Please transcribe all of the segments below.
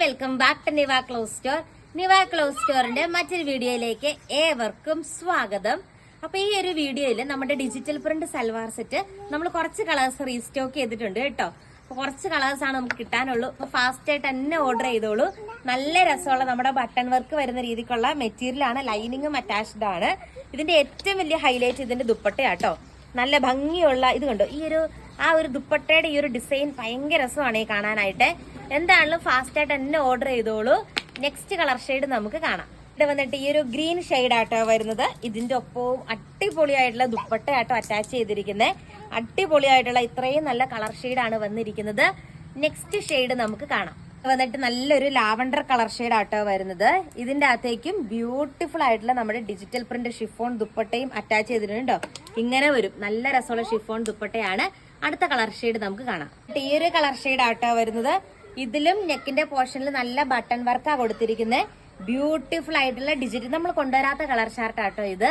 Welcome back to Niva cloth store. Niva cloth സ്റ്റോറിന്റെ മറ്റൊരു വീഡിയോയിലേക്ക് ഏവർക്കും സ്വാഗതം. അപ്പൊ ഈ ഒരു വീഡിയോയിൽ നമ്മുടെ ഡിജിറ്റൽ പ്രിന്റ് സൽവാർ സെറ്റ് നമ്മൾ കുറച്ച് കളേഴ്സ് റീസ്റ്റോക്ക് ചെയ്തിട്ടുണ്ട് കേട്ടോ. അപ്പൊ കുറച്ച് കളേഴ്സ് ആണ് നമുക്ക് കിട്ടാനുള്ളൂ. അപ്പൊ ഫാസ്റ്റ് ആയിട്ട് തന്നെ ഓർഡർ ചെയ്തോളൂ. നല്ല രസമുള്ള നമ്മുടെ ബട്ടൺ വർക്ക് വരുന്ന രീതിക്കുള്ള മെറ്റീരിയൽ ആണ്. ലൈനിങ്ങും അറ്റാച്ച്ഡ് ആണ്. ഇതിന്റെ ഏറ്റവും വലിയ ഹൈലൈറ്റ് ഇതിന്റെ ദുപ്പട്ടയാട്ടോ. നല്ല ഭംഗിയുള്ള ഇത് കണ്ടോ, ഈ ഒരു ദുപ്പട്ടയുടെ ഈ ഒരു ഡിസൈൻ ഭയങ്കര രസമാണ് ഈ കാണാനായിട്ട്. എന്താണെങ്കിലും ഫാസ്റ്റ് ആയിട്ട് തന്നെ ഓർഡർ ചെയ്തോളൂ. നെക്സ്റ്റ് കളർ ഷെയ്ഡ് നമുക്ക് കാണാം. ഇവിടെ വന്നിട്ട് ഈ ഒരു ഗ്രീൻ ഷെയ്ഡ് ആട്ടോ വരുന്നത്. ഇതിന്റെ ഒപ്പവും അടിപൊളിയായിട്ടുള്ള ദുപ്പട്ടയാട്ടോ അറ്റാച്ച് ചെയ്തിരിക്കുന്നത്. അടിപൊളിയായിട്ടുള്ള ഇത്രയും നല്ല കളർ ഷെയ്ഡാണ് വന്നിരിക്കുന്നത്. നെക്സ്റ്റ് ഷെയ്ഡ് നമുക്ക് കാണാം. വന്നിട്ട് നല്ലൊരു ലാവണ്ടർ കളർ ഷെയ്ഡ് ആട്ടോ വരുന്നത്. ഇതിന്റെ അകത്തേക്കും ബ്യൂട്ടിഫുൾ ആയിട്ടുള്ള നമ്മുടെ ഡിജിറ്റൽ പ്രിന്റ് ഷിഫോൺ ദുപ്പട്ടയും അറ്റാച്ച് ചെയ്തിട്ടുണ്ടോ. ഇങ്ങനെ വരും. നല്ല രസമുള്ള ഷിഫോൺ ദുപ്പട്ടയാണ്. അടുത്ത കളർ ഷെയ്ഡ് നമുക്ക് കാണാം. ഈ ഒരു കളർ ഷെയ്ഡ് ആട്ടോ വരുന്നത്. ഇതിലും നെക്കിന്റെ പോർഷനിൽ നല്ല ബട്ടൺ വർക്കാ കൊടുത്തിരിക്കുന്നത്. ബ്യൂട്ടിഫുൾ ആയിട്ടുള്ള ഡിജിറ്റൽ നമ്മൾ കൊണ്ടുവരാത്ത കളർ ചാർട്ട് ആട്ടോ ഇത്.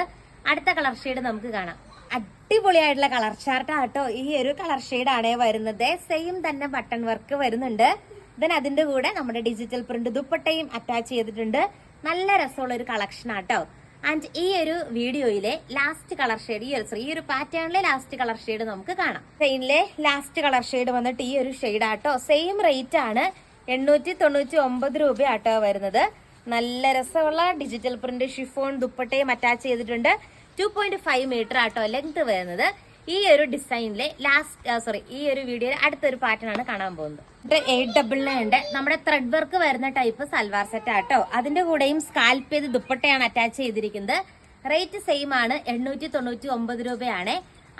അടുത്ത കളർ ഷെയ്ഡ് നമുക്ക് കാണാം. അടിപൊളിയായിട്ടുള്ള കളർ ചാർട്ട് ആട്ടോ ഈ ഒരു കളർ ഷെയ്ഡ് ആണേ വരുന്നത്. സെയിം തന്നെ ബട്ടൺ വർക്ക് വരുന്നുണ്ട്. ദെൻ അതിന്റെ കൂടെ നമ്മുടെ ഡിജിറ്റൽ പ്രിന്റ് ദുപ്പട്ടയും അറ്റാച്ച് ചെയ്തിട്ടുണ്ട്. നല്ല രസമുള്ള ഒരു കളക്ഷൻ ആട്ടോ. ആൻഡ് ഈ ഒരു വീഡിയോയിലെ ലാസ്റ്റ് കളർ ഷെയ്ഡ് ഈ ഒരു പാറ്റേണിലെ ലാസ്റ്റ് കളർ ഷെയ്ഡ് നമുക്ക് കാണാം. ട്രെയിനിലെ ലാസ്റ്റ് കളർ ഷെയ്ഡ് വന്നിട്ട് ഈ ഒരു ഷെയ്ഡ് ആട്ടോ. സെയിം റേറ്റ് ആണ്. 899 രൂപ ആട്ടോ വരുന്നത്. നല്ല രസമുള്ള ഡിജിറ്റൽ പ്രിന്റ് ഷിഫോൺ ദുപ്പട്ടയും അറ്റാച്ച് ചെയ്തിട്ടുണ്ട്. 2.5 മീറ്റർ ആട്ടോ ലെങ്ത് വരുന്നത്. ഈ ഒരു ഡിസൈനിലെ ഈ ഒരു വീഡിയോയിൽ അടുത്തൊരു പാറ്റേൺ ആണ് കാണാൻ പോകുന്നത്. 899 നമ്മുടെ ത്രെഡ് വർക്ക് വരുന്ന ടൈപ്പ് സൽവാർ സെറ്റ് ആട്ടോ. അതിന്റെ കൂടെയും സ്കാൽപ്പ് ചെയ്ത് ദുപ്പട്ടയാണ് അറ്റാച്ച് ചെയ്തിരിക്കുന്നത്. റേറ്റ് സെയിം ആണ്. 899 രൂപയാണ്.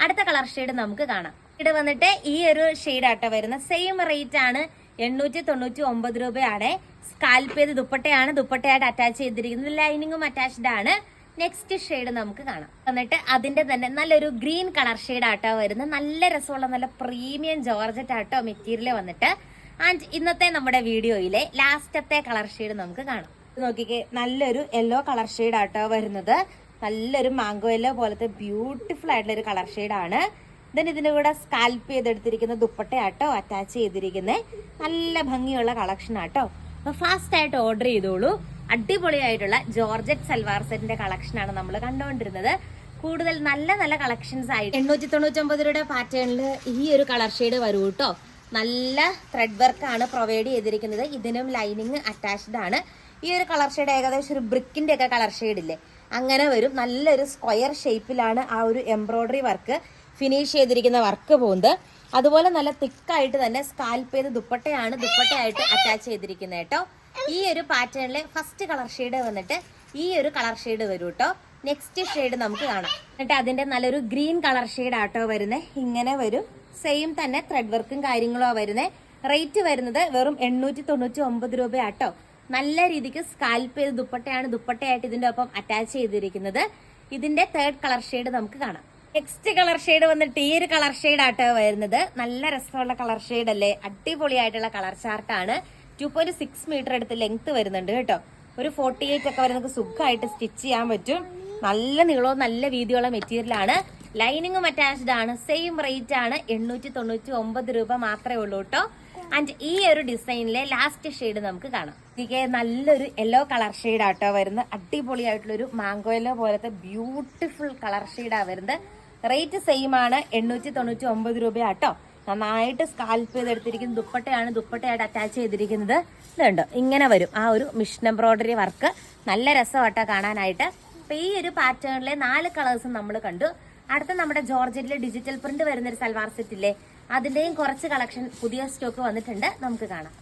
അടുത്ത കളർ ഷെയ്ഡ് നമുക്ക് കാണാം. ഇവിടെ വന്നിട്ട് ഈ ഒരു ഷെയ്ഡ് ആട്ടോ വരുന്ന. സെയിം റേറ്റ് ആണ്. 899 രൂപയാണ്. സ്കാൽപ്പ് ചെയ്ത് ദുപ്പട്ടയാണ് ദുപ്പട്ടയായിട്ട് അറ്റാച്ച് ചെയ്തിരിക്കുന്നത്. ലൈനിങ്ങും അറ്റാച്ച്ഡ് ആണ്. നെക്സ്റ്റ് ഷെയ്ഡ് നമുക്ക് കാണാം. എന്നിട്ട് അതിന്റെ തന്നെ നല്ലൊരു ഗ്രീൻ കളർ ഷെയ്ഡ് ആട്ടോ വരുന്നത്. നല്ല രസമുള്ള നല്ല പ്രീമിയം ജോർജറ്റ് ആട്ടോ മെറ്റീരിയൽ വന്നിട്ട്. ആൻഡ് ഇന്നത്തെ നമ്മുടെ വീഡിയോയിലെ ലാസ്റ്റത്തെ കളർ ഷെയ്ഡ് നമുക്ക് കാണാം. നോക്കിക്കേ, നല്ലൊരു യെല്ലോ കളർ ഷെയ്ഡ് ആട്ടോ വരുന്നത്. നല്ലൊരു മാംഗോ യെല്ലോ പോലത്തെ ബ്യൂട്ടിഫുൾ ആയിട്ടുള്ള ഒരു കളർ ഷെയ്ഡാണ്. ദെൻ ഇതിന്റെ കൂടെ സ്കാൽപ്പ് ചെയ്തെടുത്തിരിക്കുന്ന ദുപ്പട്ടയാട്ടോ അറ്റാച്ച് ചെയ്തിരിക്കുന്നത്. നല്ല ഭംഗിയുള്ള കളക്ഷൻ ആട്ടോ. അപ്പൊ ഫാസ്റ്റ് ആയിട്ട് ഓർഡർ ചെയ്തോളൂ. അടിപൊളിയായിട്ടുള്ള ജോർജറ്റ് സൽവാർ സെറ്റിന്റെ കളക്ഷനാണ് നമ്മൾ കണ്ടുകൊണ്ടിരുന്നത്. കൂടുതൽ നല്ല നല്ല കളക്ഷൻസ് ആയിട്ട് 899 രൂപയുടെ പാറ്റേണിൽ ഈ ഒരു കളർ ഷെയ്ഡ് വരൂ കേട്ടോ. നല്ല ത്രെഡ് വർക്ക് ആണ് പ്രൊവൈഡ് ചെയ്തിരിക്കുന്നത്. ഇതിനും ലൈനിങ് അറ്റാച്ച്ഡ് ആണ്. ഈ ഒരു കളർ ഷെയ്ഡ് ഏകദേശം ഒരു ബ്രിക്കിന്റെ ഒക്കെ കളർ ഷെയ്ഡ് ഇല്ലേ, അങ്ങനെ വരും. നല്ലൊരു സ്ക്വയർ ഷേപ്പിലാണ് ആ ഒരു എംബ്രോയിഡറി വർക്ക് ഫിനിഷ് ചെയ്തിരിക്കുന്ന വർക്ക് പോകുന്നത്. അതുപോലെ നല്ല തിക്കായിട്ട് തന്നെ സ്കാൽപ്പ് ചെയ്ത് ദുപ്പട്ടയായിട്ട് അറ്റാച്ച് ചെയ്തിരിക്കുന്നത് കേട്ടോ. ഈ ഒരു പാറ്റേണിലെ ഫസ്റ്റ് കളർ ഷെയ്ഡ് വന്നിട്ട് ഈ ഒരു കളർ ഷെയ്ഡ് വരും കേട്ടോ. നെക്സ്റ്റ് ഷെയ്ഡ് നമുക്ക് കാണാം. എന്നിട്ട് അതിന്റെ നല്ലൊരു ഗ്രീൻ കളർ ഷെയ്ഡ് ആട്ടോ വരുന്നത്. ഇങ്ങനെ വരും. സെയിം തന്നെ ത്രെഡ് വർക്കും കാര്യങ്ങളും വരുന്നത്. റേറ്റ് വരുന്നത് വെറും 899 രൂപ ആട്ടോ. നല്ല രീതിക്ക് സ്കാൽപ്പ് ചെയ്ത് ദുപ്പട്ടയായിട്ട് ഇതിന്റെ ഒപ്പം അറ്റാച്ച് ചെയ്തിരിക്കുന്നത്. ഇതിന്റെ തേർഡ് കളർ ഷെയ്ഡ് നമുക്ക് കാണാം. നെക്സ്റ്റ് കളർ ഷെയ്ഡ് വന്നിട്ട് ഈ ഒരു കളർ ഷെയ്ഡ് ആട്ടോ വരുന്നത്. നല്ല രസമുള്ള കളർ ഷെയ്ഡ് അല്ലേ. അടിപൊളിയായിട്ടുള്ള കളർ ചാർട്ടാണ്. 2.6 മീറ്റർ അടുത്ത് ലെങ്ത് വരുന്നുണ്ട് കേട്ടോ. ഒരു 48 ഒക്കെ വരെ നമുക്ക് സുഖമായിട്ട് സ്റ്റിച്ച് ചെയ്യാൻ പറ്റും. നല്ല നീളവും നല്ല വീതിയുള്ള മെറ്റീരിയൽ ആണ്. ലൈനിങ്ങും അറ്റാച്ച്ഡ് ആണ്. സെയിം റേറ്റ് ആണ്. 899 രൂപ മാത്രമേ ഉള്ളൂ കേട്ടോ. ആൻഡ് ഈ ഒരു ഡിസൈനിലെ ലാസ്റ്റ് ഷെയ്ഡ് നമുക്ക് കാണാം. ഇതിക്ക് നല്ലൊരു യെല്ലോ കളർ ഷെയ്ഡ് ആട്ടോ വരുന്നത്. അടിപൊളിയായിട്ടുള്ളൊരു മാംഗോ യെല്ലോ പോലത്തെ ബ്യൂട്ടിഫുൾ കളർ ഷെയ്ഡാണ് വരുന്നത്. റേറ്റ് സെയിം ആണ്. 899 രൂപ ആട്ടോ. നന്നായിട്ട് സ്കാൽപ്പ് ചെയ്തെടുത്തിരിക്കുന്ന ദുപ്പട്ടയായിട്ട് അറ്റാച്ച് ചെയ്തിരിക്കുന്നത്. ഇതുണ്ടോ, ഇങ്ങനെ വരും ആ ഒരു മിഷൻ എംബ്രോയിഡറി വർക്ക്. നല്ല രസമാട്ടോ കാണാനായിട്ട്. അപ്പൊ ഈ ഒരു പാറ്റേണിലെ 4 കളേഴ്സും നമ്മൾ കണ്ടു. അടുത്ത നമ്മുടെ ജോർജറ്റിലെ ഡിജിറ്റൽ പ്രിന്റ് വരുന്നൊരു സൽവാർ സെറ്റ് ഇല്ലേ, അതിന്റെയും കുറച്ച് കളക്ഷൻ പുതിയ സ്റ്റോക്ക് വന്നിട്ടുണ്ട്. നമുക്ക് കാണാം.